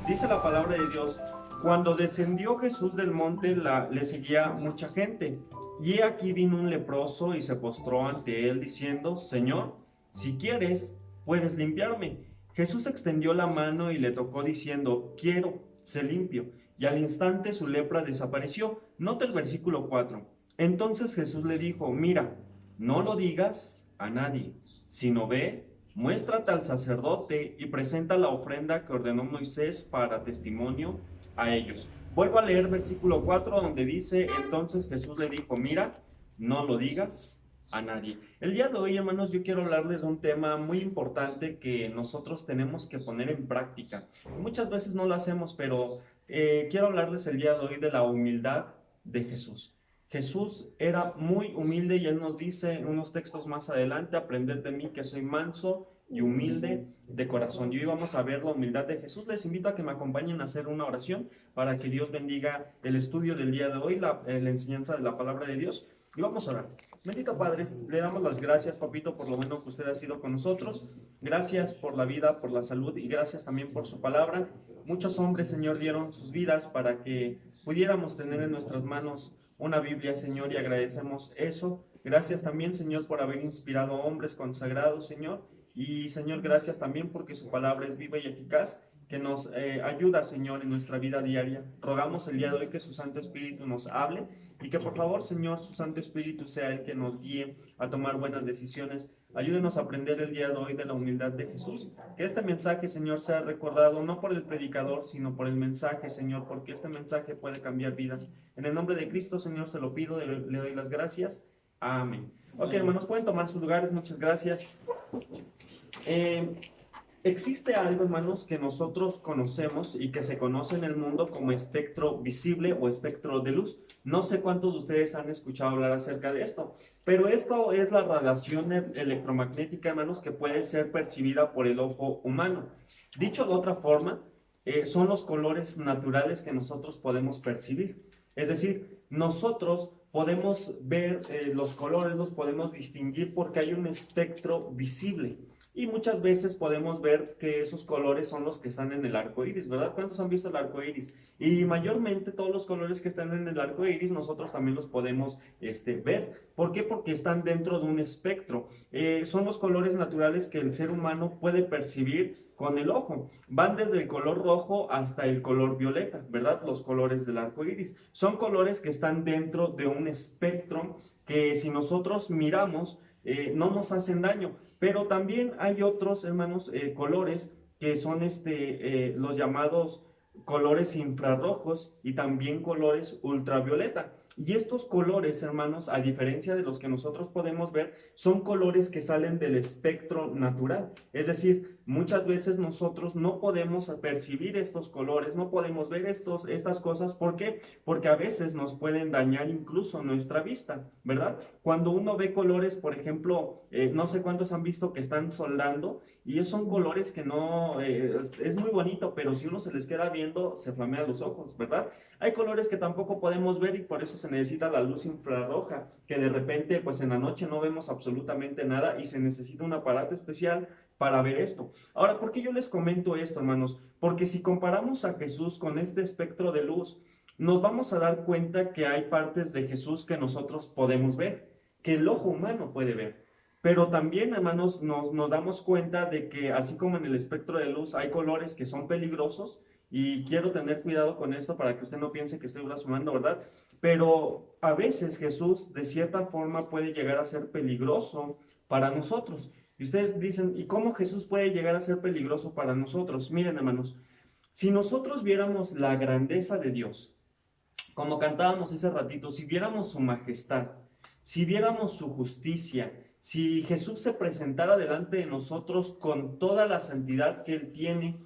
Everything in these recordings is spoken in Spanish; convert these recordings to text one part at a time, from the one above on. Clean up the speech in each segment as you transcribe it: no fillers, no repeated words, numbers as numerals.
Dice la palabra de Dios: cuando descendió Jesús del monte, le seguía mucha gente. Y he aquí vino un leproso y se postró ante él diciendo: Señor, si quieres, puedes limpiarme. Jesús extendió la mano y le tocó diciendo: quiero, sé limpio. Y al instante su lepra desapareció. Nota el versículo 4. Entonces Jesús le dijo: mira, no lo digas a nadie, sino ve, muéstrate al sacerdote y presenta la ofrenda que ordenó Moisés para testimonio a ellos. Vuelvo a leer versículo 4, donde dice: entonces Jesús le dijo: mira, no lo digas a nadie. El día de hoy, hermanos, yo quiero hablarles de un tema muy importante que nosotros tenemos que poner en práctica. Muchas veces no lo hacemos, pero quiero hablarles el día de hoy de la humildad de Jesús. Jesús era muy humilde y Él nos dice en unos textos más adelante: aprended de mí que soy manso y humilde de corazón. Y hoy vamos a ver la humildad de Jesús. Les invito a que me acompañen a hacer una oración para que Dios bendiga el estudio del día de hoy, la enseñanza de la palabra de Dios. Y vamos a orar. Bendito Padre, le damos las gracias, papito, por lo bueno que usted ha sido con nosotros. Gracias por la vida, por la salud y gracias también por su palabra. Muchos hombres, Señor, dieron sus vidas para que pudiéramos tener en nuestras manos una Biblia, Señor, y agradecemos eso. Gracias también, Señor, por haber inspirado a hombres consagrados, Señor. Y, Señor, gracias también porque su palabra es viva y eficaz, que nos ayuda, Señor, en nuestra vida diaria. Rogamos el día de hoy que su Santo Espíritu nos hable y que, por favor, Señor, su Santo Espíritu sea el que nos guíe a tomar buenas decisiones. Ayúdenos a aprender el día de hoy de la humildad de Jesús. Que este mensaje, Señor, sea recordado no por el predicador, sino por el mensaje, Señor, porque este mensaje puede cambiar vidas. En el nombre de Cristo, Señor, se lo pido, le doy las gracias. Amén. Ok, hermanos, pueden tomar sus lugares. Muchas gracias. Existe algo, hermanos, que nosotros conocemos y que se conoce en el mundo como espectro visible o espectro de luz. No sé cuántos de ustedes han escuchado hablar acerca de esto, pero esto es la radiación electromagnética, hermanos, que puede ser percibida por el ojo humano. Dicho de otra forma, son los colores naturales que nosotros podemos percibir. Es decir, nosotros podemos ver los colores, los podemos distinguir porque hay un espectro visible. Y muchas veces podemos ver que esos colores son los que están en el arco iris, ¿verdad? ¿Cuántos han visto el arco iris? Y mayormente todos los colores que están en el arco iris nosotros también los podemos ver. ¿Por qué? Porque están dentro de un espectro. Son los colores naturales que el ser humano puede percibir con el ojo. Van desde el color rojo hasta el color violeta, ¿verdad? Los colores del arco iris. Son colores que están dentro de un espectro que si nosotros miramos no nos hacen daño. Pero también hay otros, hermanos, colores que son los llamados colores infrarrojos y también colores ultravioleta. Y estos colores, hermanos, a diferencia de los que nosotros podemos ver, son colores que salen del espectro natural. Es decir, muchas veces nosotros no podemos percibir estos colores, no podemos ver estas cosas. ¿Por qué? Porque a veces nos pueden dañar incluso nuestra vista, ¿verdad? Cuando uno ve colores, por ejemplo, no sé cuántos han visto que están soldando y son colores que no, es muy bonito, pero si uno se les queda viendo, se flamean los ojos, ¿verdad? Hay colores que tampoco podemos ver y por eso se necesita la luz infrarroja, que de repente, pues en la noche no vemos absolutamente nada y se necesita un aparato especial para ver esto. Ahora, ¿por qué yo les comento esto, hermanos? Porque si comparamos a Jesús con este espectro de luz, nos vamos a dar cuenta que hay partes de Jesús que nosotros podemos ver, que el ojo humano puede ver. Pero también, hermanos, nos damos cuenta de que así como en el espectro de luz hay colores que son peligrosos, y quiero tener cuidado con esto para que usted no piense que estoy blasfemando, ¿verdad? Pero a veces Jesús de cierta forma puede llegar a ser peligroso para nosotros. Y ustedes dicen, ¿y cómo Jesús puede llegar a ser peligroso para nosotros? Miren, hermanos, si nosotros viéramos la grandeza de Dios, como cantábamos ese ratito, si viéramos su majestad, si viéramos su justicia, si Jesús se presentara delante de nosotros con toda la santidad que Él tiene,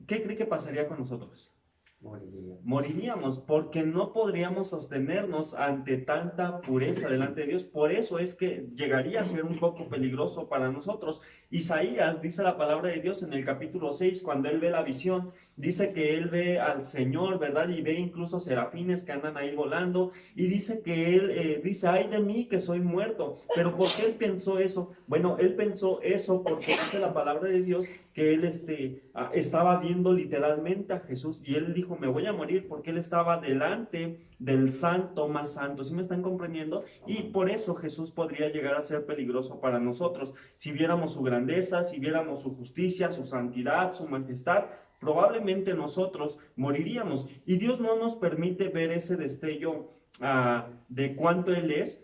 ¿qué cree que pasaría con nosotros? Moriríamos porque no podríamos sostenernos ante tanta pureza delante de Dios. Por eso es que llegaría a ser un poco peligroso para nosotros. Isaías dice la palabra de Dios en el capítulo 6, cuando él ve la visión, dice que él ve al Señor, ¿verdad? Y ve incluso serafines que andan ahí volando, y dice que él dice, ay de mí que soy muerto. Pero ¿por qué él pensó eso? Bueno, él pensó eso porque dice la palabra de Dios que él estaba viendo literalmente a Jesús, y él dijo, me voy a morir porque él estaba delante del santo más santo. ¿Sí me están comprendiendo? Y por eso Jesús podría llegar a ser peligroso para nosotros. Si viéramos su grandeza, si viéramos su justicia, su santidad, su majestad, probablemente nosotros moriríamos. Y Dios no nos permite ver ese destello de cuánto Él es,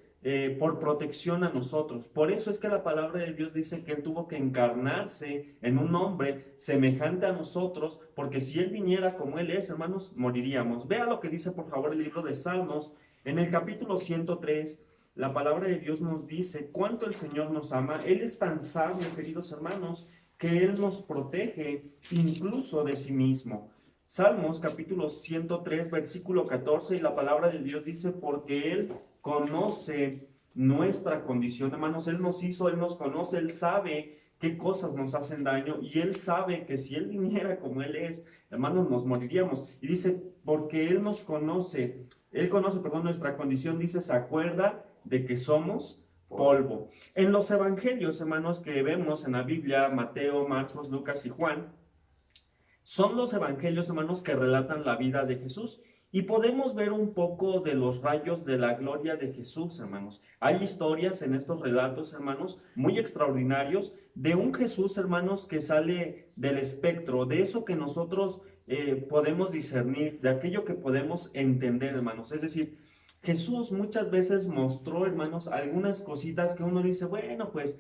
por protección a nosotros. Por eso es que la palabra de Dios dice que Él tuvo que encarnarse en un hombre semejante a nosotros, porque si Él viniera como Él es, hermanos, moriríamos. Vea lo que dice, por favor, el libro de Salmos, en el capítulo 103. La palabra de Dios nos dice cuánto el Señor nos ama. Él es tan sabio, queridos hermanos, que Él nos protege incluso de sí mismo. Salmos capítulo 103, versículo 14, y la palabra de Dios dice, porque Él conoce nuestra condición, hermanos. Él nos hizo, Él nos conoce, Él sabe qué cosas nos hacen daño, y Él sabe que si Él viniera como Él es, hermanos, nos moriríamos. Y dice, porque Él nos conoce, Él conoce, perdón, nuestra condición, dice, se acuerda de que somos polvo. En los evangelios, hermanos, que vemos en la Biblia, Mateo, Marcos, Lucas y Juan, son los evangelios, hermanos, que relatan la vida de Jesús. Y podemos ver un poco de los rayos de la gloria de Jesús, hermanos. Hay historias en estos relatos, hermanos, muy extraordinarios, de un Jesús, hermanos, que sale del espectro, de eso que nosotros podemos discernir, de aquello que podemos entender, hermanos. Es decir, Jesús muchas veces mostró, hermanos, algunas cositas que uno dice, bueno, pues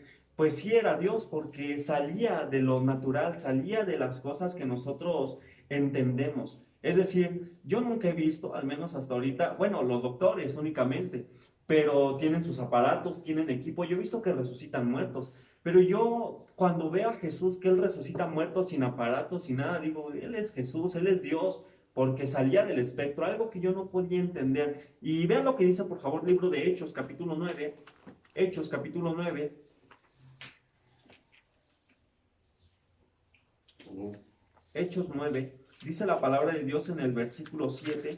sí era Dios, porque salía de lo natural, salía de las cosas que nosotros entendemos. Es decir, yo nunca he visto, al menos hasta ahorita, bueno, los doctores únicamente, pero tienen sus aparatos, tienen equipo. Yo he visto que resucitan muertos, pero yo cuando veo a Jesús que Él resucita muertos sin aparatos, sin nada, digo, Él es Jesús, Él es Dios, porque salía del espectro, algo que yo no podía entender. Y vean lo que dice, por favor, el libro de Hechos, capítulo 9, Hechos, capítulo 9. Hechos 9, dice la palabra de Dios en el versículo 7,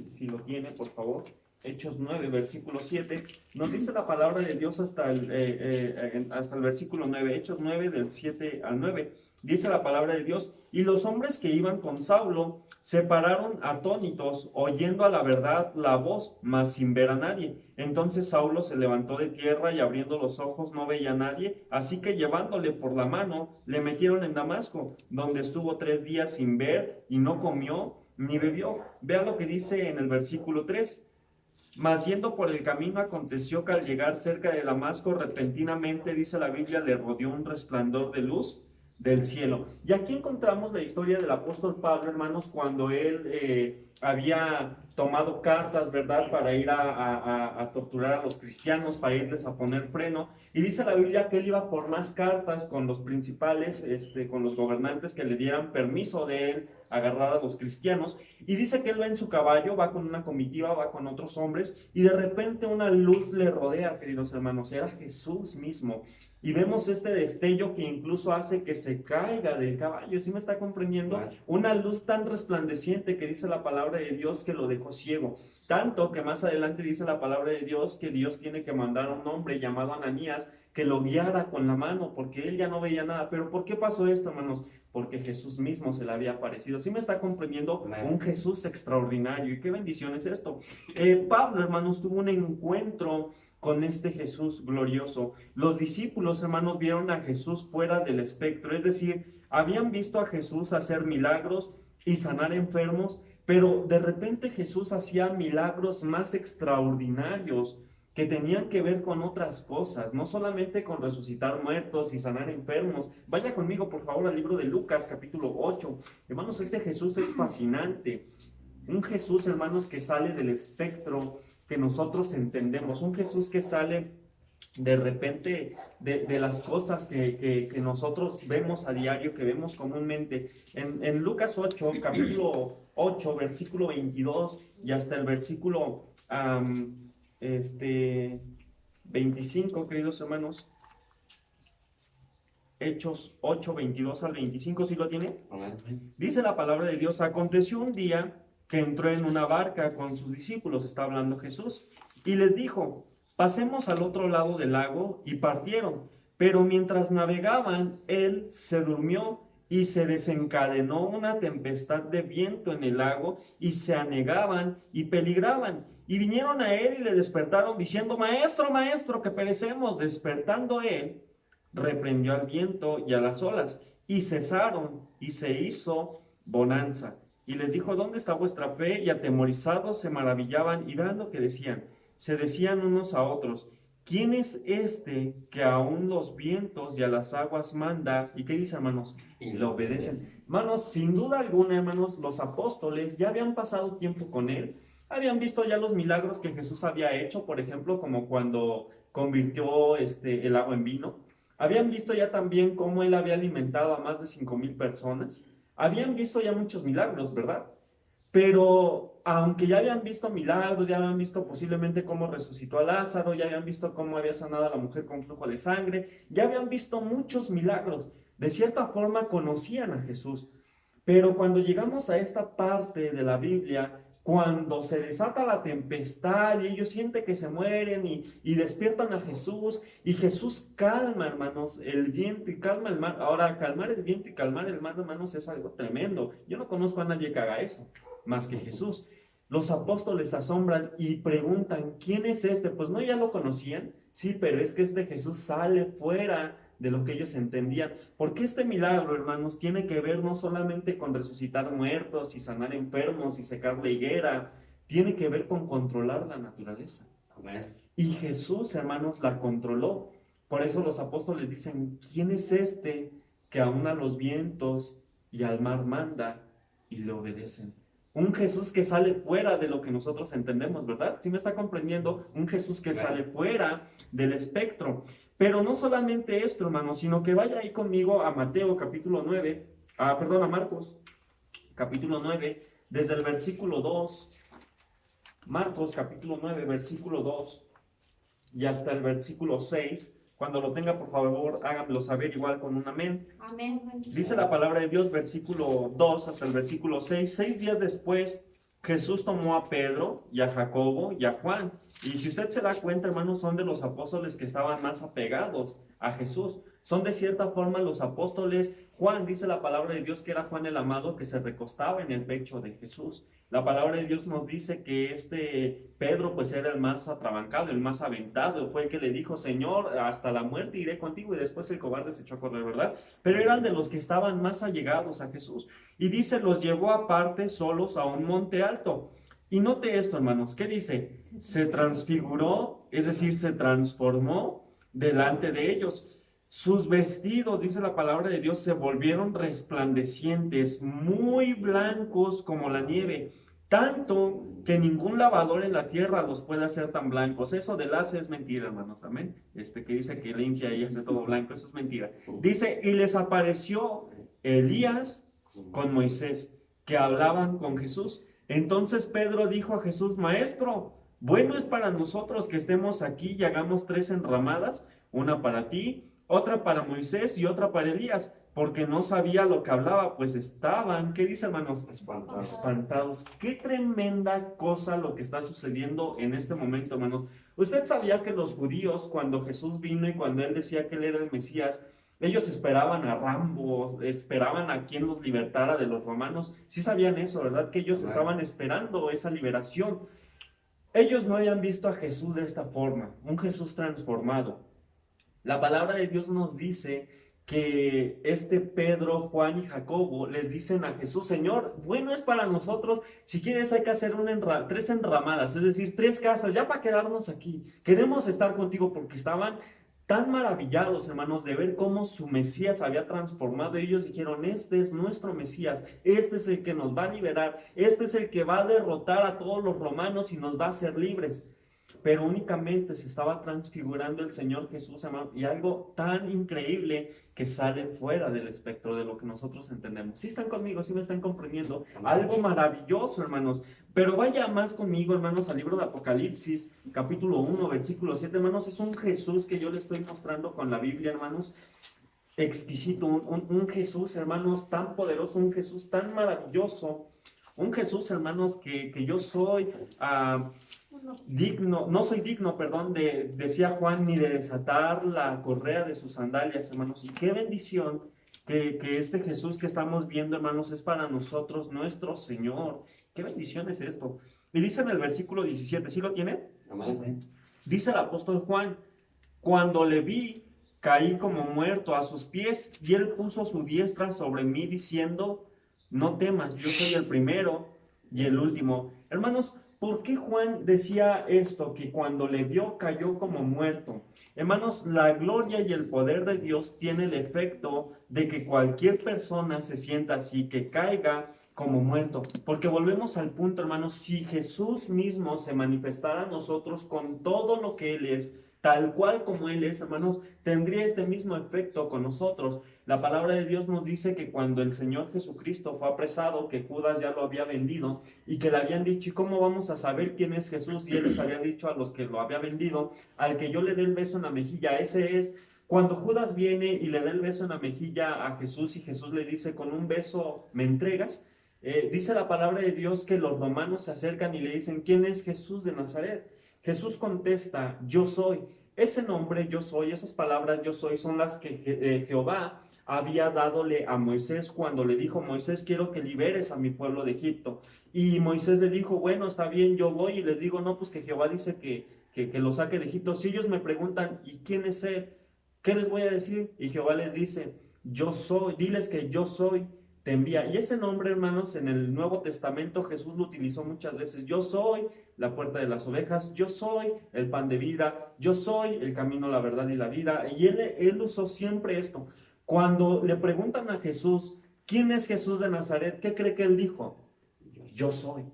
si lo tiene, por favor. Hechos 9, versículo 7, nos dice la palabra de Dios hasta el versículo 9, Hechos 9, del 7 al 9, dice la palabra de Dios, y los hombres que iban con Saulo se pararon atónitos, oyendo a la verdad la voz, mas sin ver a nadie. Entonces Saulo se levantó de tierra y abriendo los ojos no veía a nadie, así que llevándole por la mano, le metieron en Damasco, donde estuvo 3 días sin ver y no comió ni bebió. Vean lo que dice en el versículo 3. Mas yendo por el camino aconteció que al llegar cerca de Damasco, repentinamente, dice la Biblia, le rodeó un resplandor de luz del cielo. Y aquí encontramos la historia del apóstol Pablo, hermanos, cuando él había tomado cartas, ¿verdad?, para ir a torturar a los cristianos, para irles a poner freno. Y dice la Biblia que él iba por más cartas con los principales, con los gobernantes que le dieran permiso de él agarrar a los cristianos. Y dice que él va en su caballo, va con una comitiva, va con otros hombres, y de repente una luz le rodea, queridos hermanos, era Jesús mismo. Y vemos este destello que incluso hace que se caiga del caballo. ¿Sí me está comprendiendo? Una luz tan resplandeciente que dice la palabra de Dios que lo dejó ciego. Tanto que más adelante dice la palabra de Dios que Dios tiene que mandar a un hombre llamado Ananías que lo guiara con la mano, porque él ya no veía nada. ¿Pero por qué pasó esto, hermanos? Porque Jesús mismo se le había aparecido. ¿Sí me está comprendiendo? Un Jesús extraordinario. ¿Y qué bendición es esto? Pablo, hermanos, tuvo un encuentro con este Jesús glorioso. Los discípulos, hermanos, vieron a Jesús fuera del espectro, es decir, habían visto a Jesús hacer milagros y sanar enfermos, pero de repente Jesús hacía milagros más extraordinarios que tenían que ver con otras cosas, no solamente con resucitar muertos y sanar enfermos. Vaya conmigo, por favor, al libro de Lucas, capítulo 8. Hermanos, este Jesús es fascinante. Un Jesús, hermanos, que sale del espectro que nosotros entendemos. Un Jesús que sale de repente de las cosas que nosotros vemos a diario, que vemos comúnmente. En Lucas 8, capítulo 8, versículo 22 y hasta el versículo 25, queridos hermanos, Hechos 8, 22 al 25, ¿sí lo tiene? Dice la palabra de Dios: aconteció un día que entró en una barca con sus discípulos, está hablando Jesús, y les dijo: pasemos al otro lado del lago, y partieron. Pero mientras navegaban, él se durmió, y se desencadenó una tempestad de viento en el lago, y se anegaban y peligraban. Y vinieron a él y le despertaron, diciendo: maestro, maestro, que perecemos. Despertando él, reprendió al viento y a las olas, y cesaron, y se hizo bonanza. Y les dijo: ¿dónde está vuestra fe? Y atemorizados se maravillaban, y vean lo que decían. Se decían unos a otros: ¿quién es este que aún los vientos y a las aguas manda? ¿Y qué dice, hermanos? Y le obedecen. Hermanos, sin duda alguna, hermanos, los apóstoles ya habían pasado tiempo con él, habían visto ya los milagros que Jesús había hecho, por ejemplo, como cuando convirtió el agua en vino. Habían visto ya también cómo él había alimentado a más de 5,000 personas. Habían visto ya muchos milagros, ¿verdad? Pero aunque ya habían visto milagros, ya habían visto posiblemente cómo resucitó a Lázaro, ya habían visto cómo había sanado a la mujer con flujo de sangre, ya habían visto muchos milagros. De cierta forma conocían a Jesús. Pero cuando llegamos a esta parte de la Biblia, cuando se desata la tempestad y ellos sienten que se mueren y despiertan a Jesús, y Jesús calma, hermanos, el viento y calma el mar. Ahora, calmar el viento y calmar el mar, hermanos, es algo tremendo. Yo no conozco a nadie que haga eso, más que Jesús. Los apóstoles se asombran y preguntan: ¿quién es este? Pues no, ya lo conocían, sí, pero es que este Jesús sale fuera de lo que ellos entendían. Porque este milagro, hermanos, tiene que ver no solamente con resucitar muertos y sanar enfermos y secar la higuera, tiene que ver con controlar la naturaleza. Y Jesús, hermanos, la controló. Por eso los apóstoles dicen: ¿quién es este que aún a los vientos y al mar manda y le obedecen? Un Jesús que sale fuera de lo que nosotros entendemos, ¿verdad? ¿Sí me está comprendiendo? Un Jesús que sale fuera del espectro. Pero no solamente esto, hermano, sino que vaya ahí conmigo a Mateo capítulo 9, a Marcos capítulo 9, desde el versículo 2, Marcos capítulo 9, versículo 2 y hasta el versículo 6. Cuando lo tenga, por favor, háganmelo saber igual con un amén. Amén. Dice la palabra de Dios, versículo 2 hasta el versículo 6. 6 días después, Jesús tomó a Pedro y a Jacobo y a Juan. Y si usted se da cuenta, hermanos, son de los apóstoles que estaban más apegados a Jesús. Son de cierta forma los apóstoles. Juan, dice la palabra de Dios, que era Juan el amado, que se recostaba en el pecho de Jesús. La palabra de Dios nos dice que Pedro pues era el más atrabancado, el más aventado, fue el que le dijo: Señor, hasta la muerte iré contigo, y después el cobarde se echó a correr, ¿verdad? Pero eran de los que estaban más allegados a Jesús. Y dice: los llevó aparte solos a un monte alto. Y note esto, hermanos, ¿qué dice? Se transfiguró, es decir, se transformó delante de ellos. Sus vestidos, dice la palabra de Dios, se volvieron resplandecientes, muy blancos como la nieve, tanto que ningún lavador en la tierra los puede hacer tan blancos. Eso del hace es mentira, hermanos, amén. Que dice que limpia y hace todo blanco, eso es mentira. Dice: y les apareció Elías con Moisés, que hablaban con Jesús. Entonces Pedro dijo a Jesús: Maestro, bueno es para nosotros que estemos aquí y hagamos 3 enramadas, una para ti, otra para Moisés y otra para Elías, porque no sabía lo que hablaba, pues estaban, ¿qué dice, hermanos? Espantados. Qué tremenda cosa lo que está sucediendo en este momento, hermanos. ¿Usted sabía que los judíos, cuando Jesús vino y cuando él decía que él era el Mesías, ellos esperaban a Rambo, esperaban a quien los libertara de los romanos? Sí sabían eso, ¿verdad? Que ellos estaban esperando esa liberación. Ellos no habían visto a Jesús de esta forma, un Jesús transformado. La palabra de Dios nos dice que Pedro, Juan y Jacobo les dicen a Jesús: Señor, bueno es para nosotros, si quieres hay que hacer 3 enramadas, es decir, 3 casas, ya para quedarnos aquí. Queremos estar contigo, porque estaban tan maravillados, hermanos, de ver cómo su Mesías había transformado. Ellos dijeron: este es nuestro Mesías, este es el que nos va a liberar, este es el que va a derrotar a todos los romanos y nos va a hacer libres. pero únicamente se estaba transfigurando el Señor Jesús, hermano, y algo tan increíble que sale fuera del espectro de lo que nosotros entendemos. ¿Sí están conmigo? ¿Sí me están comprendiendo? Algo maravilloso, hermanos. Pero vaya más conmigo, hermanos, al libro de Apocalipsis, capítulo 1, versículo 7, hermanos. Es un Jesús que yo le estoy mostrando con la Biblia, hermanos. Exquisito, un Jesús, hermanos, tan poderoso, un Jesús tan maravilloso, un Jesús, hermanos, que yo soy digno, no soy digno, perdón, decía Juan, ni de desatar la correa de sus sandalias, hermanos. Y qué bendición que este Jesús que estamos viendo, hermanos, es para nosotros, nuestro Señor. Qué bendición es esto. Y dice en el versículo 17, ¿sí lo tiene? Amén. Dice el apóstol Juan, cuando le vi, caí como muerto a sus pies, y él puso su diestra sobre mí diciendo, no temas, yo soy el primero y el último. Hermanos, ¿por qué Juan decía esto? Que cuando le vio cayó como muerto. Hermanos, la gloria y el poder de Dios tiene el efecto de que cualquier persona se sienta así, que caiga como muerto. Porque volvemos al punto, hermanos, si Jesús mismo se manifestara a nosotros con todo lo que Él es, tal cual como Él es, hermanos, tendría este mismo efecto con nosotros. La palabra de Dios nos dice que cuando el Señor Jesucristo fue apresado, que Judas ya lo había vendido y que le habían dicho, ¿y cómo vamos a saber quién es Jesús? Y Él les había dicho a los que lo había vendido, al que yo le dé el beso en la mejilla, ese es. Cuando Judas viene y le da el beso en la mejilla a Jesús y Jesús le dice, con un beso me entregas, dice la palabra de Dios que los romanos se acercan y le dicen, ¿quién es Jesús de Nazaret? Jesús contesta, yo soy. Ese nombre yo soy, esas palabras yo soy son las que Jehová había dadole a Moisés cuando le dijo, Moisés, quiero que liberes a mi pueblo de Egipto. Y Moisés le dijo, bueno, está bien, yo voy y les digo, no, pues que Jehová dice que lo saque de Egipto. Si ellos me preguntan, ¿y quién es él? ¿Qué les voy a decir? Y Jehová les dice, yo soy, diles que yo soy, te envía. Y ese nombre, hermanos, en el Nuevo Testamento Jesús lo utilizó muchas veces. Yo soy la puerta de las ovejas, yo soy el pan de vida, yo soy el camino, la verdad y la vida. Y él usó siempre esto. Cuando le preguntan a Jesús, ¿quién es Jesús de Nazaret? ¿Qué cree que él dijo? Yo soy.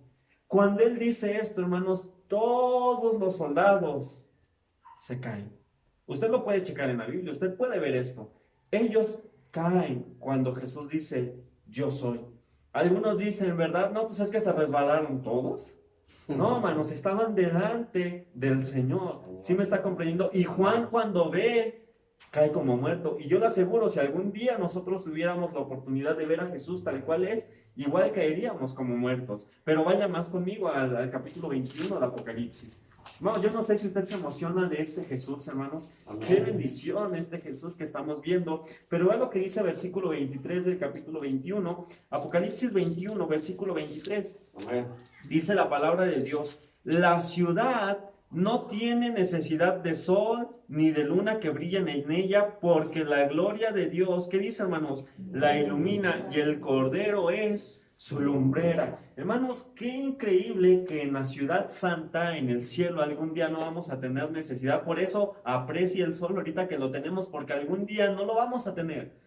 Cuando él dice esto, hermanos, todos los soldados se caen. Usted lo puede checar en la Biblia, usted puede ver esto. Ellos caen cuando Jesús dice, yo soy. Algunos dicen, ¿verdad? No, pues es que se resbalaron todos. No, hermanos, estaban delante del Señor. ¿Sí me está comprendiendo? Y Juan cuando ve, cae como muerto. Y yo le aseguro, si algún día nosotros tuviéramos la oportunidad de ver a Jesús tal cual es, igual caeríamos como muertos. Pero vaya más conmigo al capítulo 21 del Apocalipsis. No, yo no sé si usted se emociona de este Jesús, hermanos. Amén. Qué bendición este Jesús que estamos viendo. Pero vea lo que dice el versículo 23 del capítulo 21. Apocalipsis 21, versículo 23. Amén. Dice la palabra de Dios, la ciudad no tiene necesidad de sol ni de luna que brillen en ella, porque la gloria de Dios, ¿qué dice, hermanos? La ilumina y el Cordero es su lumbrera. Hermanos, qué increíble que en la ciudad santa, en el cielo, algún día no vamos a tener necesidad. Por eso aprecie el sol ahorita que lo tenemos, porque algún día no lo vamos a tener.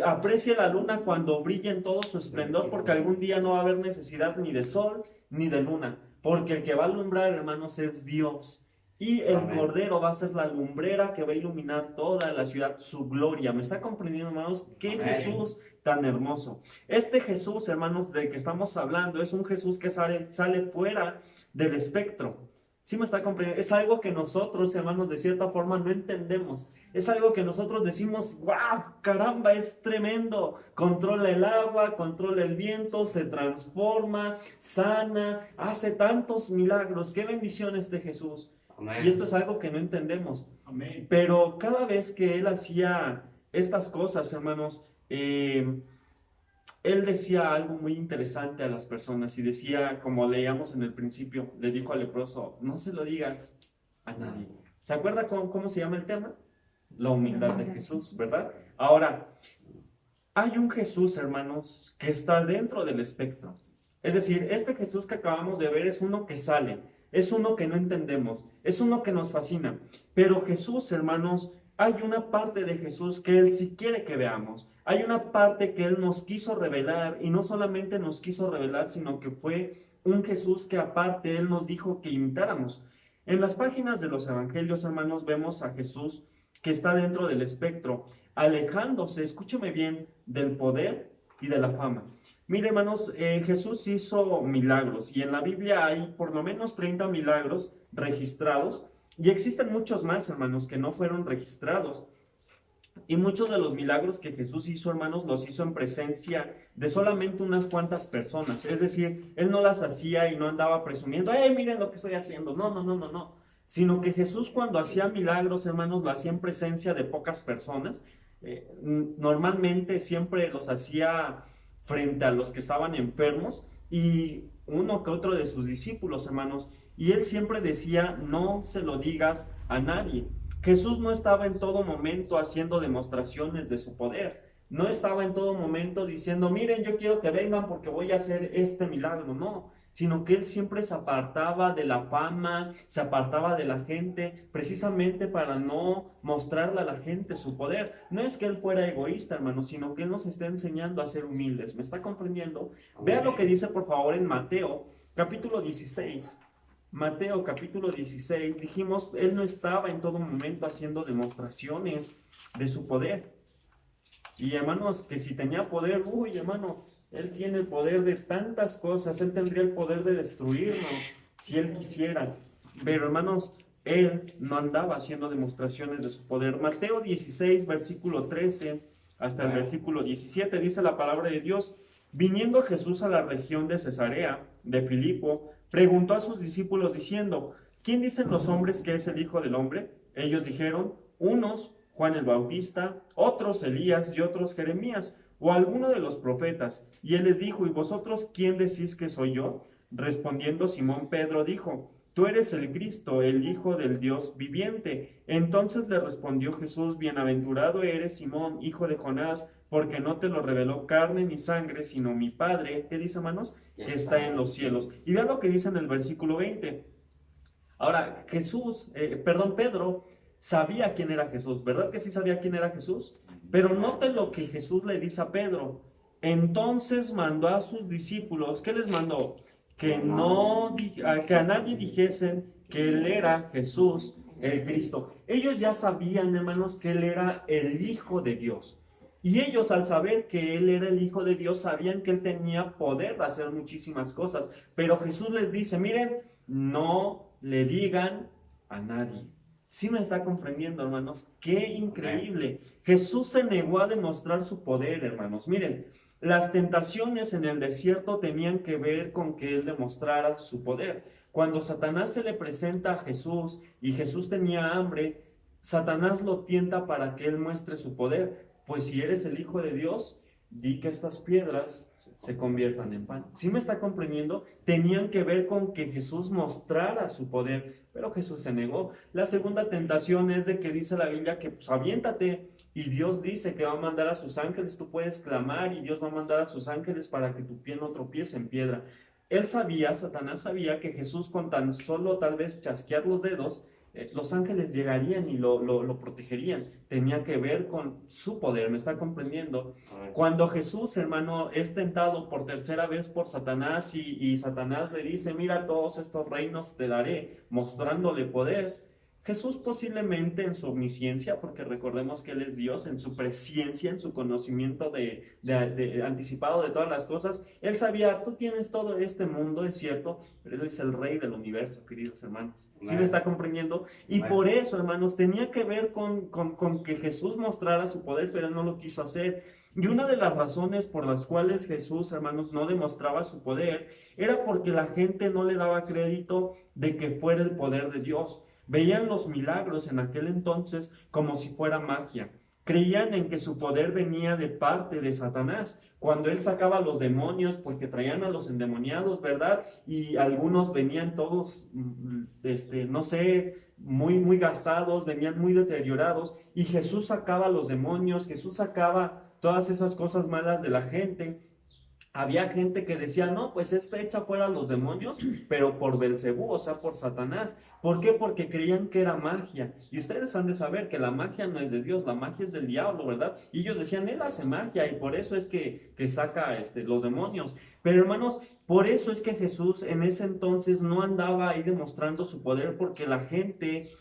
Aprecie la luna cuando brille en todo su esplendor, porque algún día no va a haber necesidad ni de sol ni de luna, porque el que va a alumbrar, hermanos, es Dios. Y el Amén. Cordero va a ser la lumbrera que va a iluminar toda la ciudad, su gloria. ¿Me está comprendiendo, hermanos? ¡Qué Amén. Jesús tan hermoso! Este Jesús, hermanos, del que estamos hablando, es un Jesús que sale fuera del espectro. ¿Sí me está comprendiendo? Es algo que nosotros, hermanos, de cierta forma no entendemos. Es algo que nosotros decimos, ¡guau! ¡Caramba! Es tremendo. Controla el agua, controla el viento, se transforma, sana, hace tantos milagros. ¡Qué bendición este Jesús! Amén. Y esto es algo que no entendemos. Amén. Pero cada vez que Él hacía estas cosas, hermanos, Él decía algo muy interesante a las personas y decía, como leíamos en el principio, le dijo al leproso, no se lo digas a nadie. ¿Se acuerda cómo se llama el tema? La humildad de Jesús, ¿verdad? Ahora, hay un Jesús, hermanos, que está dentro del espectro. Es decir, este Jesús que acabamos de ver es uno que sale, es uno que no entendemos, es uno que nos fascina. Pero Jesús, hermanos, hay una parte de Jesús que Él sí quiere que veamos. Hay una parte que Él nos quiso revelar, y no solamente nos quiso revelar, sino que fue un Jesús que aparte Él nos dijo que imitáramos. En las páginas de los evangelios, hermanos, vemos a Jesús que está dentro del espectro, alejándose, escúcheme bien, del poder y de la fama. Mire, hermanos, Jesús hizo milagros y en la Biblia hay por lo menos 30 milagros registrados y existen muchos más, hermanos, que no fueron registrados. Y muchos de los milagros que Jesús hizo, hermanos, los hizo en presencia de solamente unas cuantas personas. Es decir, Él no las hacía y no andaba presumiendo, miren lo que estoy haciendo! No, no, no, no, no. Sino que Jesús, cuando hacía milagros, hermanos, lo hacía en presencia de pocas personas. Normalmente siempre los hacía frente a los que estaban enfermos y uno que otro de sus discípulos, hermanos. Y Él siempre decía, no se lo digas a nadie. Jesús no estaba en todo momento haciendo demostraciones de su poder. No estaba en todo momento diciendo, miren, yo quiero que vengan porque voy a hacer este milagro. No, sino que Él siempre se apartaba de la fama, se apartaba de la gente, precisamente para no mostrarle a la gente su poder. No es que Él fuera egoísta, hermano, sino que Él nos está enseñando a ser humildes. ¿Me está comprendiendo? Vea lo que dice, por favor, en Mateo, capítulo 16. Mateo capítulo 16, dijimos, Él no estaba en todo momento haciendo demostraciones de su poder. Y hermanos, que si tenía poder, uy hermano, Él tiene el poder de tantas cosas, Él tendría el poder de destruirnos si Él quisiera. Pero hermanos, Él no andaba haciendo demostraciones de su poder. Mateo 16, versículo 13 hasta el versículo 17, dice la palabra de Dios, viniendo Jesús a la región de Cesarea, de Filipo, preguntó a sus discípulos diciendo, ¿quién dicen los hombres que es el Hijo del Hombre? Ellos dijeron, unos Juan el Bautista, otros Elías y otros Jeremías, o alguno de los profetas. Y él les dijo, ¿y vosotros quién decís que soy yo? Respondiendo Simón Pedro dijo, tú eres el Cristo, el Hijo del Dios viviente. Entonces le respondió Jesús, bienaventurado eres Simón, hijo de Jonás, porque no te lo reveló carne ni sangre, sino mi Padre. ¿Qué dice, hermanos? Que está en los cielos. Y vean lo que dice en el versículo 20. Ahora, Pedro sabía quién era Jesús, ¿verdad que sí sabía quién era Jesús? Pero note lo que Jesús le dice a Pedro. Entonces mandó a sus discípulos, ¿qué les mandó? Que a nadie dijesen que Él era Jesús, el Cristo. Ellos ya sabían, hermanos, que Él era el Hijo de Dios. Y ellos, al saber que Él era el Hijo de Dios, sabían que Él tenía poder de hacer muchísimas cosas. Pero Jesús les dice, miren, no le digan a nadie. ¿Sí me está comprendiendo, hermanos? ¡Qué increíble! Jesús se negó a demostrar su poder, hermanos. Miren, las tentaciones en el desierto tenían que ver con que Él demostrara su poder. Cuando Satanás se le presenta a Jesús y Jesús tenía hambre, Satanás lo tienta para que Él muestre su poder. Pues si eres el Hijo de Dios, di que estas piedras se conviertan en pan. ¿Sí me está comprendiendo? Tenían que ver con que Jesús mostrara su poder, pero Jesús se negó. La segunda tentación es de que dice la Biblia que pues aviéntate, y Dios dice que va a mandar a sus ángeles, tú puedes clamar y Dios va a mandar a sus ángeles para que tu pie no tropiece en piedra. Satanás sabía que Jesús con tan solo tal vez chasquear los dedos, los ángeles llegarían y lo protegerían. Tenía que ver con su poder, ¿me está comprendiendo? Cuando Jesús, hermano, es tentado por tercera vez por Satanás y Satanás le dice, mira, todos estos reinos te daré, mostrándole poder, Jesús posiblemente en su omnisciencia, porque recordemos que Él es Dios, en su presciencia, en su conocimiento anticipado de todas las cosas, Él sabía, tú tienes todo este mundo, es cierto, pero Él es el Rey del universo, queridos hermanos. ¿Sí me está comprendiendo? Y por eso, hermanos, tenía que ver con que Jesús mostrara su poder, pero Él no lo quiso hacer. Y una de las razones por las cuales Jesús, hermanos, no demostraba su poder, era porque la gente no le daba crédito de que fuera el poder de Dios. Veían los milagros en aquel entonces como si fuera magia. Creían en que su poder venía de parte de Satanás. Cuando él sacaba a los demonios, porque traían a los endemoniados, ¿verdad? Y algunos venían todos, no sé, muy gastados, venían muy deteriorados. Y Jesús sacaba a los demonios, Jesús sacaba todas esas cosas malas de la gente. había gente que decía, no, pues echa fuera a los demonios, pero por Belcebú, o sea, por Satanás. ¿Por qué? Porque creían que era magia. Y ustedes han de saber que la magia no es de Dios, la magia es del diablo, ¿verdad? Y ellos decían, él hace magia y por eso es que saca los demonios. Pero hermanos, por eso es que Jesús en ese entonces no andaba ahí demostrando su poder, porque la gente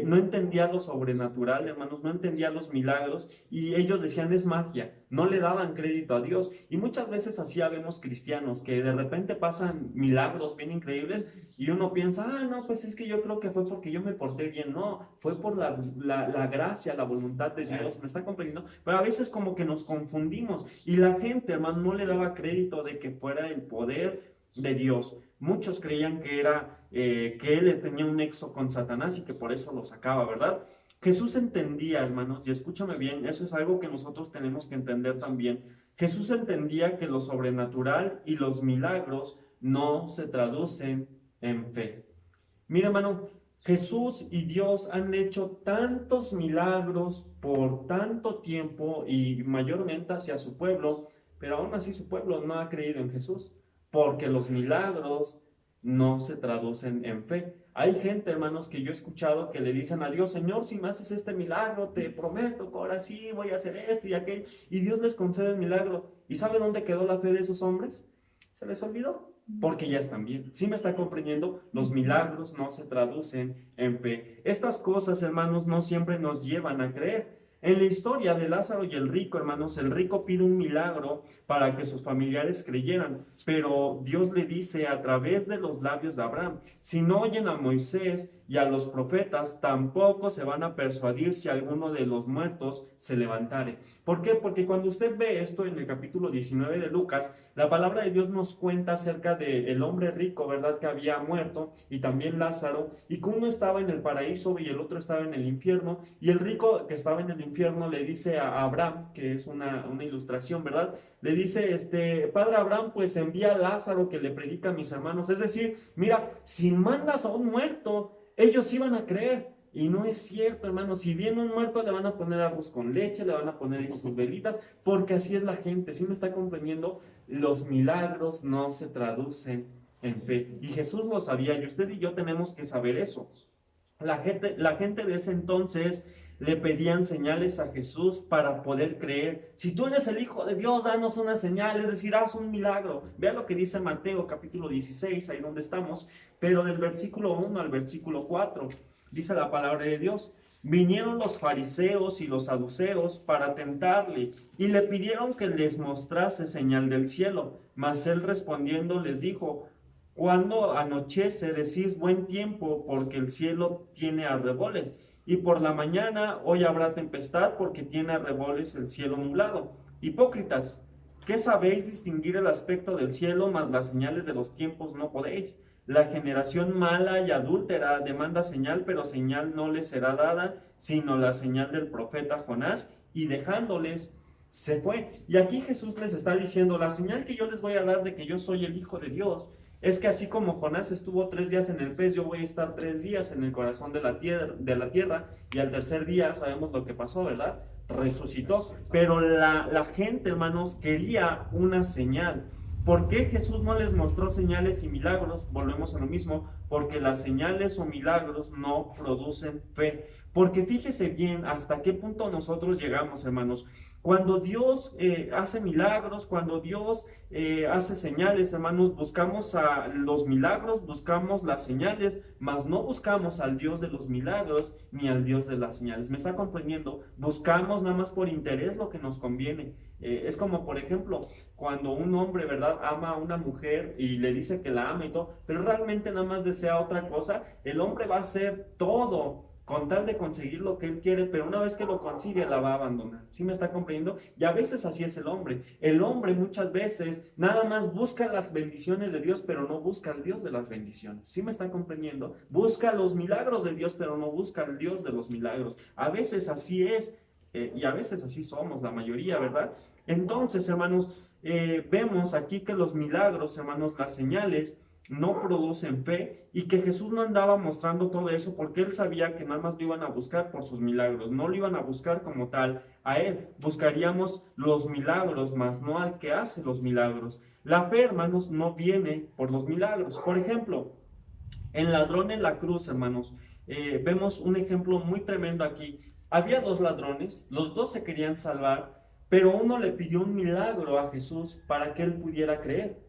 no entendía lo sobrenatural, hermanos, no entendía los milagros y ellos decían es magia, no le daban crédito a Dios. Y muchas veces así vemos cristianos que de repente pasan milagros bien increíbles y uno piensa, ah, no, pues es que yo creo que fue porque yo me porté bien. No, fue por la gracia, la voluntad de Dios, ¿me está comprendiendo? Pero a veces como que nos confundimos y la gente, hermano, no le daba crédito de que fuera el poder de Dios. Muchos creían que que él tenía un nexo con Satanás y que por eso lo sacaba, ¿verdad? Jesús entendía, hermanos, y escúchame bien, eso es algo que nosotros tenemos que entender también. Jesús entendía que lo sobrenatural y los milagros no se traducen en fe. Mira, hermano, Jesús y Dios han hecho tantos milagros por tanto tiempo y mayormente hacia su pueblo, pero aún así su pueblo no ha creído en Jesús, porque los milagros no se traducen en fe. Hay gente, hermanos, que yo he escuchado que le dicen a Dios, Señor, si me haces este milagro, te prometo que ahora sí voy a hacer esto y aquello, y Dios les concede el milagro. ¿Y sabe dónde quedó la fe de esos hombres? Se les olvidó, porque ya están bien. ¿Sí me está comprendiendo? Los milagros no se traducen en fe. Estas cosas, hermanos, no siempre nos llevan a creer. En la historia de Lázaro y el rico, hermanos, el rico pide un milagro para que sus familiares creyeran, pero Dios le dice a través de los labios de Abraham, si no oyen a Moisés y a los profetas, tampoco se van a persuadir si alguno de los muertos se levantare. ¿Por qué? Porque cuando usted ve esto en el capítulo 19 de Lucas, la palabra de Dios nos cuenta acerca del hombre rico, ¿verdad? Que había muerto, y también Lázaro, y que uno estaba en el paraíso y el otro estaba en el infierno, y el rico que estaba en el infierno le dice a Abraham, que es una ilustración, ¿verdad? Le dice, Padre Abraham, pues envía a Lázaro que le predica a mis hermanos. Es decir, mira, si mandas a un muerto, ellos iban a creer. Y no es cierto, hermano. Si viene un muerto, le van a poner arroz con leche, le van a poner sus velitas, porque así es la gente. ¿Sí me está comprendiendo? Los milagros no se traducen en fe. Y Jesús lo sabía, y usted y yo tenemos que saber eso. La gente de ese entonces le pedían señales a Jesús para poder creer. Si tú eres el Hijo de Dios, danos una señal, es decir, haz un milagro. Vea lo que dice Mateo capítulo 16, ahí donde estamos, pero del versículo 1 al versículo 4. Dice la palabra de Dios, vinieron los fariseos y los saduceos para tentarle y le pidieron que les mostrase señal del cielo. Mas él respondiendo les dijo, cuando anochece decís buen tiempo porque el cielo tiene arreboles y por la mañana hoy habrá tempestad porque tiene arreboles el cielo nublado. Hipócritas, ¿qué sabéis distinguir el aspecto del cielo, mas las señales de los tiempos no podéis? La generación mala y adúltera demanda señal, pero señal no les será dada, sino la señal del profeta Jonás, y dejándoles se fue. Y aquí Jesús les está diciendo, la señal que yo les voy a dar de que yo soy el Hijo de Dios, es que así como Jonás estuvo 3 días en el pez, yo voy a estar 3 días en el corazón de la tierra, y al tercer día sabemos lo que pasó, ¿verdad? Resucitó. Pero la gente, hermanos, quería una señal. ¿Por qué Jesús no les mostró señales y milagros? Volvemos a lo mismo, porque las señales o milagros no producen fe. Porque fíjese bien hasta qué punto nosotros llegamos, hermanos. Cuando Dios hace milagros, cuando Dios hace señales, hermanos, buscamos a los milagros, buscamos las señales, mas no buscamos al Dios de los milagros ni al Dios de las señales. ¿Me está comprendiendo? Buscamos nada más por interés lo que nos conviene. Es como, por ejemplo, cuando un hombre, ¿verdad?, ama a una mujer y le dice que la ama y todo, pero realmente nada más desea otra cosa, el hombre va a hacer todo con tal de conseguir lo que él quiere, pero una vez que lo consigue la va a abandonar. ¿Sí me está comprendiendo? Y a veces así es el hombre. El hombre muchas veces nada más busca las bendiciones de Dios, pero no busca al Dios de las bendiciones. ¿Sí me está comprendiendo? Busca los milagros de Dios, pero no busca al Dios de los milagros. A veces así es, y a veces así somos, la mayoría, ¿verdad? Entonces, hermanos, vemos aquí que los milagros, hermanos, las señales, no producen fe, y que Jesús no andaba mostrando todo eso porque él sabía que nada más lo iban a buscar por sus milagros, no lo iban a buscar como tal a él. Buscaríamos los milagros, más no al que hace los milagros. La fe, hermanos, no viene por los milagros. Por ejemplo, el ladrón en la cruz, hermanos, vemos un ejemplo muy tremendo aquí. Había dos ladrones, los dos se querían salvar, pero uno le pidió un milagro a Jesús para que él pudiera creer.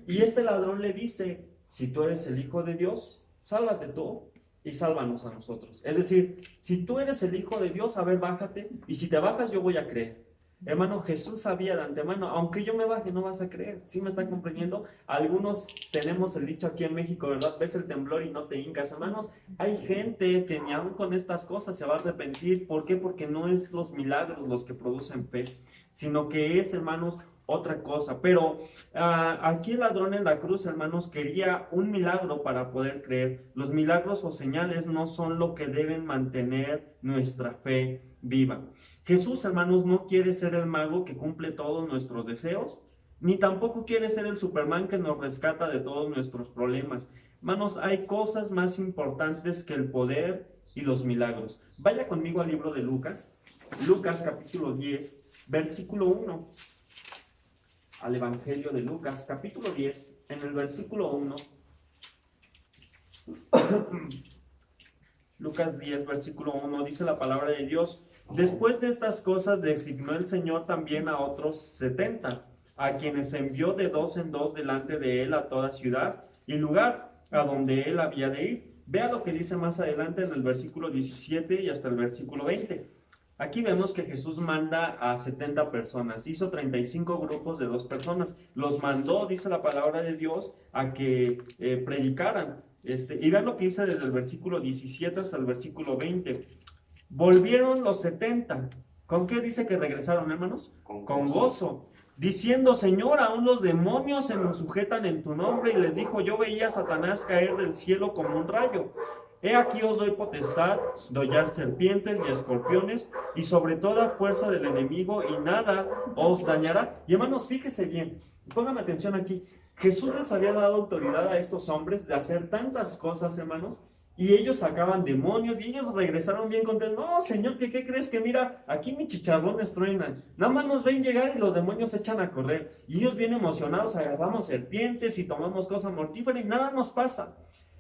Y este ladrón le dice, si tú eres el Hijo de Dios, sálvate tú y sálvanos a nosotros. Es decir, si tú eres el Hijo de Dios, a ver, bájate, y si te bajas yo voy a creer. Hermano, Jesús sabía de antemano, aunque yo me baje, no vas a creer. ¿Sí me está comprendiendo? Algunos tenemos el dicho aquí en México, ¿verdad? Ves el temblor y no te hincas. Hermanos, hay gente que ni aún con estas cosas se va a arrepentir. ¿Por qué? Porque no es los milagros los que producen fe, sino que es, hermanos, otra cosa. Pero aquí el ladrón en la cruz, hermanos, quería un milagro para poder creer. Los milagros o señales no son lo que deben mantener nuestra fe viva. Jesús, hermanos, no quiere ser el mago que cumple todos nuestros deseos, ni tampoco quiere ser el Superman que nos rescata de todos nuestros problemas. Hermanos, hay cosas más importantes que el poder y los milagros. Vaya conmigo al libro de Lucas, Lucas capítulo 10, versículo 1. Al Evangelio de Lucas, capítulo 10, en el versículo 1. Lucas 10, versículo 1, dice la palabra de Dios: después de estas cosas designó el Señor también a otros 70, a quienes envió de dos en dos delante de él a toda ciudad y lugar a donde él había de ir. Vea lo que dice más adelante en el versículo 17 y hasta el versículo 20. Aquí vemos que Jesús manda a 70 personas, hizo 35 grupos de 2 personas, los mandó, dice la palabra de Dios, a que predicaran. Y vean lo que dice desde el versículo 17 hasta el versículo 20. Volvieron los 70. ¿Con qué dice que regresaron, hermanos? Con gozo. Diciendo, Señor, aún los demonios se nos sujetan en tu nombre. Y les dijo, yo veía a Satanás caer del cielo como un rayo. He aquí os doy potestad de hollar serpientes y escorpiones y sobre toda fuerza del enemigo y nada os dañará. Y hermanos, fíjese bien, pónganme atención aquí. Jesús les había dado autoridad a estos hombres de hacer tantas cosas, hermanos, y ellos sacaban demonios y ellos regresaron bien contentos. No, Señor, ¿qué crees? Que mira, aquí mis chicharrones truenan. Nada más nos ven llegar y los demonios se echan a correr. Y ellos bien emocionados, agarramos serpientes y tomamos cosas mortíferas y nada nos pasa.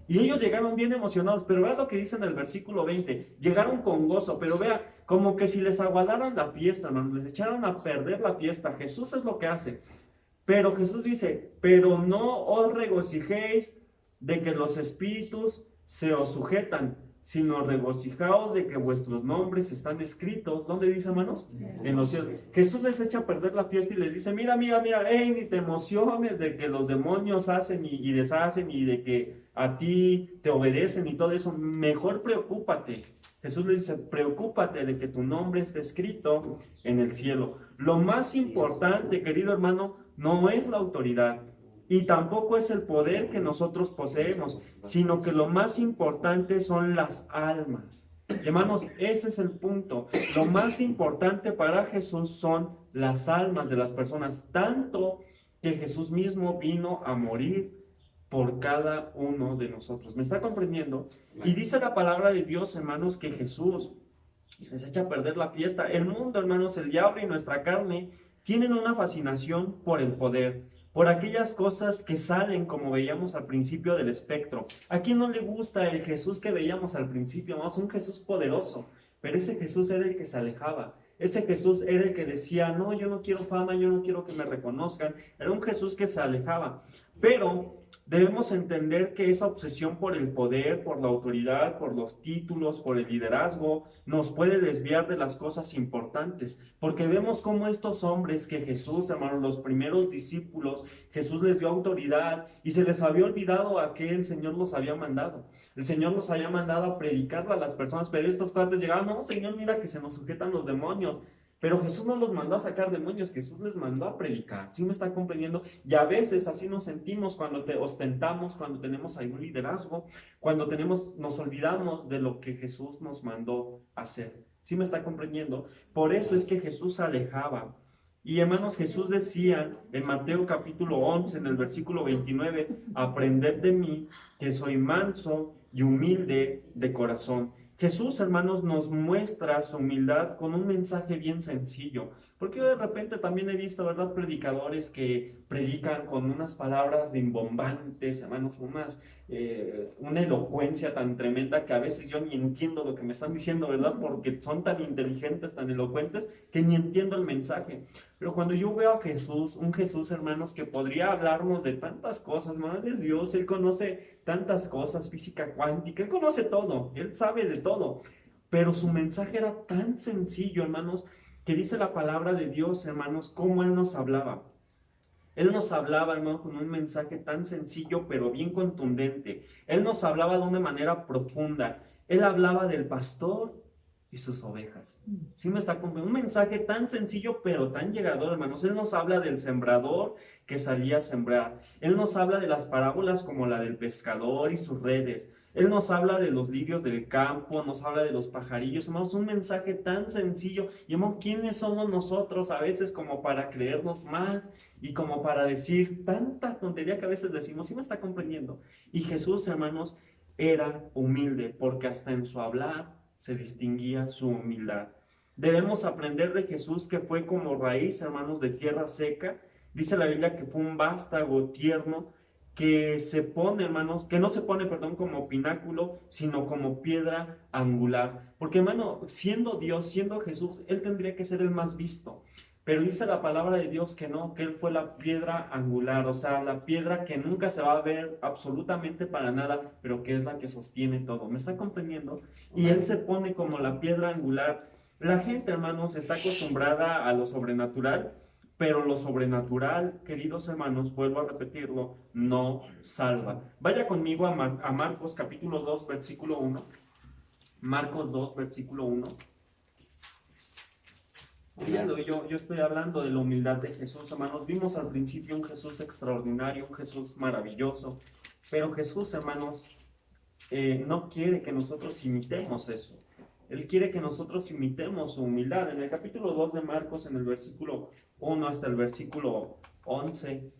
Y ellos llegaron bien emocionados, pero vea lo que dice en el versículo 20, llegaron con gozo, pero vea, como que si les aguadaran la fiesta, hermanos, les echaron a perder la fiesta. Jesús es lo que hace. Pero Jesús dice, pero no os regocijéis de que los espíritus se os sujetan, sino regocijaos de que vuestros nombres están escritos. ¿Dónde dice, hermanos? En los cielos. Jesús les echa a perder la fiesta y les dice, mira, hey, ni te emociones de que los demonios hacen y deshacen y de que a ti te obedecen y todo eso. Mejor preocúpate. Jesús les dice, preocúpate de que tu nombre esté escrito en el cielo. Lo más importante, querido hermano, no es la autoridad. Y tampoco es el poder que nosotros poseemos, sino que lo más importante son las almas. Hermanos, ese es el punto. Lo más importante para Jesús son las almas de las personas, tanto que Jesús mismo vino a morir por cada uno de nosotros. ¿Me está comprendiendo? Y dice la palabra de Dios, hermanos, que Jesús les echa a perder la fiesta. El mundo, hermanos, el diablo y nuestra carne tienen una fascinación por el poder, por aquellas cosas que salen, como veíamos al principio del espectro. ¿A quién no le gusta el Jesús que veíamos al principio? ¿No? Es un Jesús poderoso, pero ese Jesús era el que se alejaba. Ese Jesús era el que decía, no, yo no quiero fama, yo no quiero que me reconozcan. Era un Jesús que se alejaba. Pero debemos entender que esa obsesión por el poder, por la autoridad, por los títulos, por el liderazgo, nos puede desviar de las cosas importantes. Porque vemos cómo estos hombres que Jesús, hermanos, los primeros discípulos, Jesús les dio autoridad y se les había olvidado a qué el Señor los había mandado. El Señor los había mandado a predicarle a las personas, pero estos cuates llegaban, no, Señor, mira que se nos sujetan los demonios. Pero Jesús no los mandó a sacar demonios, Jesús les mandó a predicar. ¿Sí me está comprendiendo? Y a veces así nos sentimos cuando ostentamos, cuando tenemos algún liderazgo, cuando nos olvidamos de lo que Jesús nos mandó hacer. ¿Sí me está comprendiendo? Por eso es que Jesús se alejaba. Y hermanos, Jesús decía en Mateo capítulo 11, en el versículo 29, aprended de mí, que soy manso y humilde de corazón. Jesús, hermanos, nos muestra su humildad con un mensaje bien sencillo. Porque yo de repente también he visto, ¿verdad?, predicadores que predican con unas palabras rimbombantes, hermanos, una elocuencia tan tremenda que a veces yo ni entiendo lo que me están diciendo, ¿verdad? Porque son tan inteligentes, tan elocuentes, que ni entiendo el mensaje. Pero cuando yo veo a Jesús, un Jesús, hermanos, que podría hablarnos de tantas cosas, hermano, Él es Dios, Él conoce tantas cosas, física cuántica, Él conoce todo, Él sabe de todo. Pero su mensaje era tan sencillo, hermanos, que dice la palabra de Dios, hermanos, cómo Él nos hablaba. Él nos hablaba, hermano, con un mensaje tan sencillo, pero bien contundente. Él nos hablaba de una manera profunda. Él hablaba del pastor y sus ovejas. ¿Sí me está comprendiendo? Un mensaje tan sencillo, pero tan llegador, hermanos. Él nos habla del sembrador que salía a sembrar. Él nos habla de las parábolas como la del pescador y sus redes. Él nos habla de los lirios del campo, nos habla de los pajarillos, hermanos, un mensaje tan sencillo. Y hermano, ¿quiénes somos nosotros a veces como para creernos más y como para decir tanta tontería que a veces decimos? ¿Sí me está comprendiendo? Y Jesús, hermanos, era humilde, porque hasta en su hablar se distinguía su humildad. Debemos aprender de Jesús que fue como raíz, hermanos, de tierra seca. Dice la Biblia que fue un vástago tierno, que se pone, hermanos, que no se pone, perdón, como pináculo, sino como piedra angular. Porque, hermano, siendo Dios, siendo Jesús, Él tendría que ser el más visto. Pero dice la palabra de Dios que no, que Él fue la piedra angular, o sea, la piedra que nunca se va a ver absolutamente para nada, pero que es la que sostiene todo. ¿Me está comprendiendo? Y Él se pone como la piedra angular. La gente, hermanos, está acostumbrada a lo sobrenatural, pero lo sobrenatural, queridos hermanos, vuelvo a repetirlo, no salva. Vaya conmigo a Marcos capítulo 2, versículo 1. Marcos 2, versículo 1. Yo estoy hablando de la humildad de Jesús, hermanos. Vimos al principio un Jesús extraordinario, un Jesús maravilloso, pero Jesús, hermanos, no quiere que nosotros imitemos eso. Él quiere que nosotros imitemos su humildad. En el capítulo 2 de Marcos, en el versículo 1 hasta el versículo 11,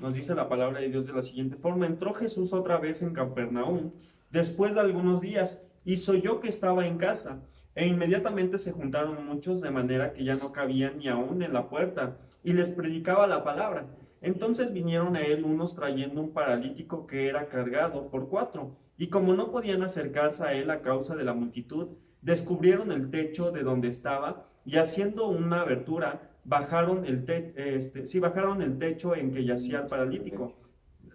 nos dice la palabra de Dios de la siguiente forma: entró Jesús otra vez en Capernaum, después de algunos días, y oyó que estaba en casa. E inmediatamente se juntaron muchos, de manera que ya no cabían ni aún en la puerta, y les predicaba la palabra. Entonces vinieron a él unos trayendo un paralítico que era cargado por 4, y como no podían acercarse a él a causa de la multitud, descubrieron el techo de donde estaba, y haciendo una abertura, bajaron el techo en que yacía el paralítico.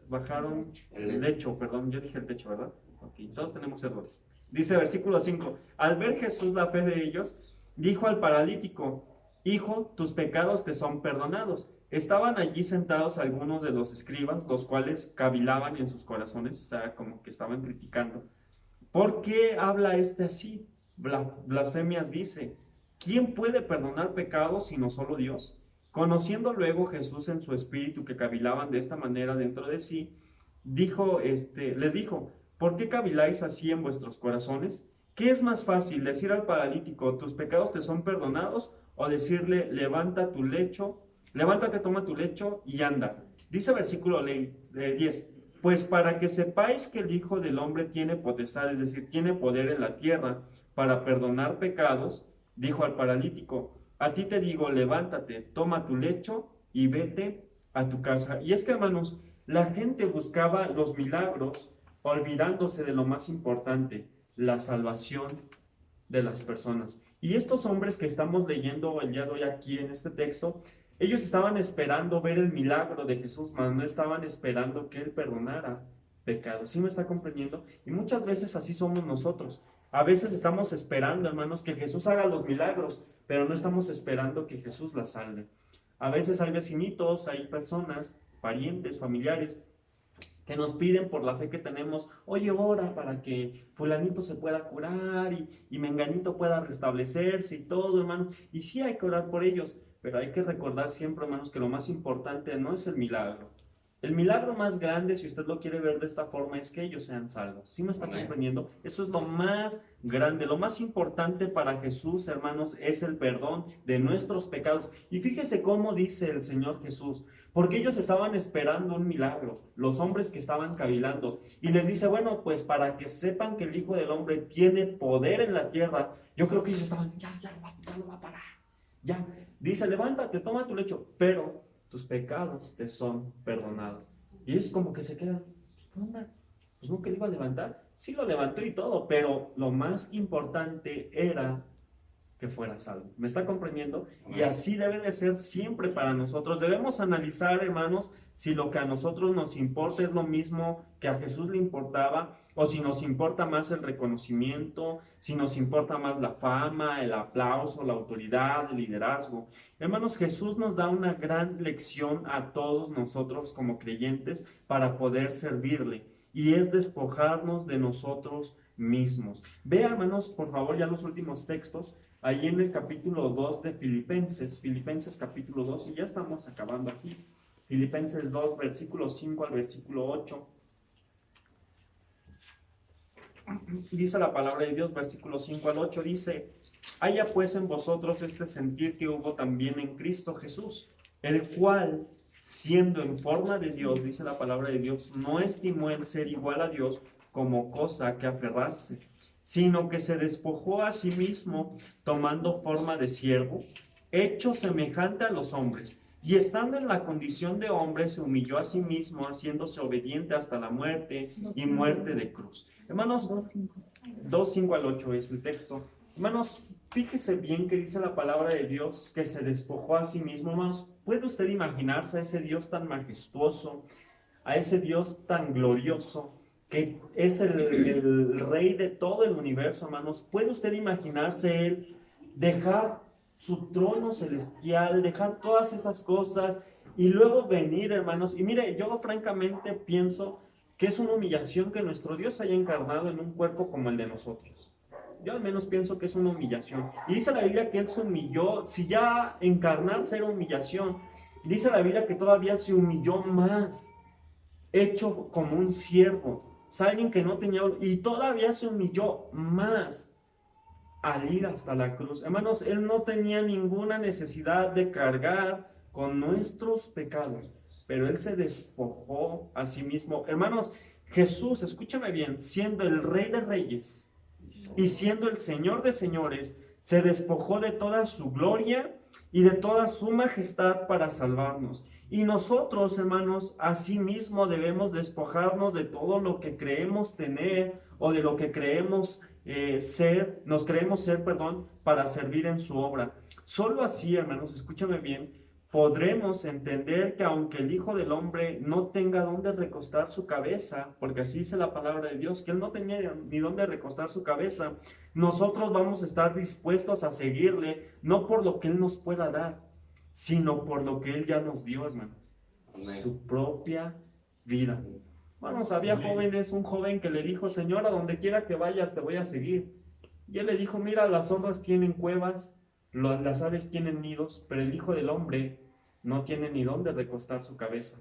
Bajaron el lecho, perdón, yo dije el techo, ¿verdad? Ok, todos tenemos errores. Dice versículo 5, al ver Jesús la fe de ellos, dijo al paralítico: hijo, tus pecados te son perdonados. Estaban allí sentados algunos de los escribas, los cuales cavilaban en sus corazones, o sea, como que estaban criticando. ¿Por qué habla este así? Blasfemias dice. ¿Quién puede perdonar pecados sino solo Dios? Conociendo luego Jesús en su espíritu que cavilaban de esta manera dentro de sí, les dijo: ¿por qué caviláis así en vuestros corazones? ¿Qué es más fácil, decir al paralítico: tus pecados te son perdonados, o decirle: levántate, toma tu lecho y anda? Dice versículo 10, pues para que sepáis que el Hijo del Hombre tiene potestad, es decir, tiene poder en la tierra para perdonar pecados, dijo al paralítico: a ti te digo, levántate, toma tu lecho y vete a tu casa. Y es que, hermanos, la gente buscaba los milagros olvidándose de lo más importante, la salvación de las personas. Y estos hombres que estamos leyendo el día de hoy aquí en este texto, ellos estaban esperando ver el milagro de Jesús, mas no estaban esperando que Él perdonara pecados. ¿Sí me está comprendiendo? Y muchas veces así somos nosotros. A veces estamos esperando, hermanos, que Jesús haga los milagros, pero no estamos esperando que Jesús las salve. A veces hay vecinitos, hay personas, parientes, familiares, que nos piden por la fe que tenemos: oye, ora para que fulanito se pueda curar y menganito pueda restablecerse y todo, hermano. Y sí hay que orar por ellos, pero hay que recordar siempre, hermanos, que lo más importante no es el milagro. El milagro más grande, si usted lo quiere ver de esta forma, es que ellos sean salvos. ¿Sí me está comprendiendo? Eso es lo más grande. Lo más importante para Jesús, hermanos, es el perdón de nuestros pecados. Y fíjese cómo dice el Señor Jesús: porque ellos estaban esperando un milagro, los hombres que estaban cavilando. Y les dice: bueno, pues para que sepan que el Hijo del Hombre tiene poder en la tierra. Yo creo que ellos estaban: ya lo va a parar. Ya, dice, levántate, toma tu lecho, pero tus pecados te son perdonados. Y es como que se queda, pues, ¿qué onda? Pues no que lo iba a levantar. Sí lo levantó y todo, pero lo más importante era que fuera salvo. ¿Me está comprendiendo? Y así debe de ser siempre para nosotros. Debemos analizar, hermanos, si lo que a nosotros nos importa es lo mismo que a Jesús le importaba, o si nos importa más el reconocimiento, si nos importa más la fama, el aplauso, la autoridad, el liderazgo. Hermanos, Jesús nos da una gran lección a todos nosotros como creyentes para poder servirle, y es despojarnos de nosotros mismos. Vean, hermanos, por favor, ya los últimos textos. Ahí en el capítulo 2 de Filipenses capítulo 2, y ya estamos acabando aquí. Filipenses 2, versículo 5 al versículo 8. Dice la palabra de Dios, versículo 5 al 8, dice: haya pues en vosotros este sentir que hubo también en Cristo Jesús, el cual, siendo en forma de Dios, dice la palabra de Dios, no estimó el ser igual a Dios como cosa que aferrarse, sino que se despojó a sí mismo, tomando forma de siervo, hecho semejante a los hombres, y estando en la condición de hombre, se humilló a sí mismo, haciéndose obediente hasta la muerte y muerte de cruz. Hermanos, 2:5 al 8 es el texto. Hermanos, fíjese bien que dice la palabra de Dios que se despojó a sí mismo. Hermanos, ¿puede usted imaginarse a ese Dios tan majestuoso, a ese Dios tan glorioso, que es el rey de todo el universo, hermanos? ¿Puede usted imaginarse él dejar su trono celestial, dejar todas esas cosas y luego venir, hermanos? Y mire, yo francamente pienso que es una humillación que nuestro Dios haya encarnado en un cuerpo como el de nosotros. Yo al menos pienso que es una humillación. Y dice la Biblia que Él se humilló. Si ya encarnarse era humillación, dice la Biblia que todavía se humilló más, hecho como un siervo. O sea, alguien que no tenía, y todavía se humilló más al ir hasta la cruz. Hermanos, Él no tenía ninguna necesidad de cargar con nuestros pecados, pero Él se despojó a sí mismo. Hermanos, Jesús, escúchame bien, siendo el Rey de Reyes y siendo el Señor de Señores, se despojó de toda su gloria y de toda su majestad para salvarnos. Y nosotros, hermanos, asimismo debemos despojarnos de todo lo que creemos tener o de lo que creemos nos creemos ser, para servir en su obra. Solo así, hermanos, escúchame bien, podremos entender que aunque el Hijo del Hombre no tenga dónde recostar su cabeza, porque así dice la palabra de Dios, que Él no tenía ni dónde recostar su cabeza, nosotros vamos a estar dispuestos a seguirle, no por lo que Él nos pueda dar, sino por lo que Él ya nos dio, hermanos. Amén. Su propia vida. Vamos, había jóvenes, un joven que le dijo: Señor, a donde quiera que vayas te voy a seguir. Y Él le dijo: mira, las zorras tienen cuevas, las aves tienen nidos, pero el Hijo del Hombre no tiene ni dónde recostar su cabeza.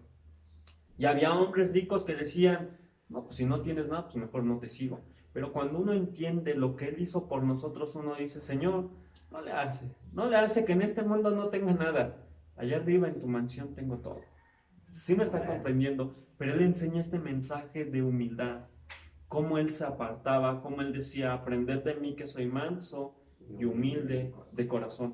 Y había hombres ricos que decían: no, pues si no tienes nada, pues mejor no te sigo. Pero cuando uno entiende lo que Él hizo por nosotros, uno dice: Señor, no le hace que en este mundo no tenga nada. Allá arriba en tu mansión tengo todo. Sí me está comprendiendo, pero Él enseña este mensaje de humildad, cómo Él se apartaba, cómo Él decía: aprended de mí que soy manso y humilde de corazón.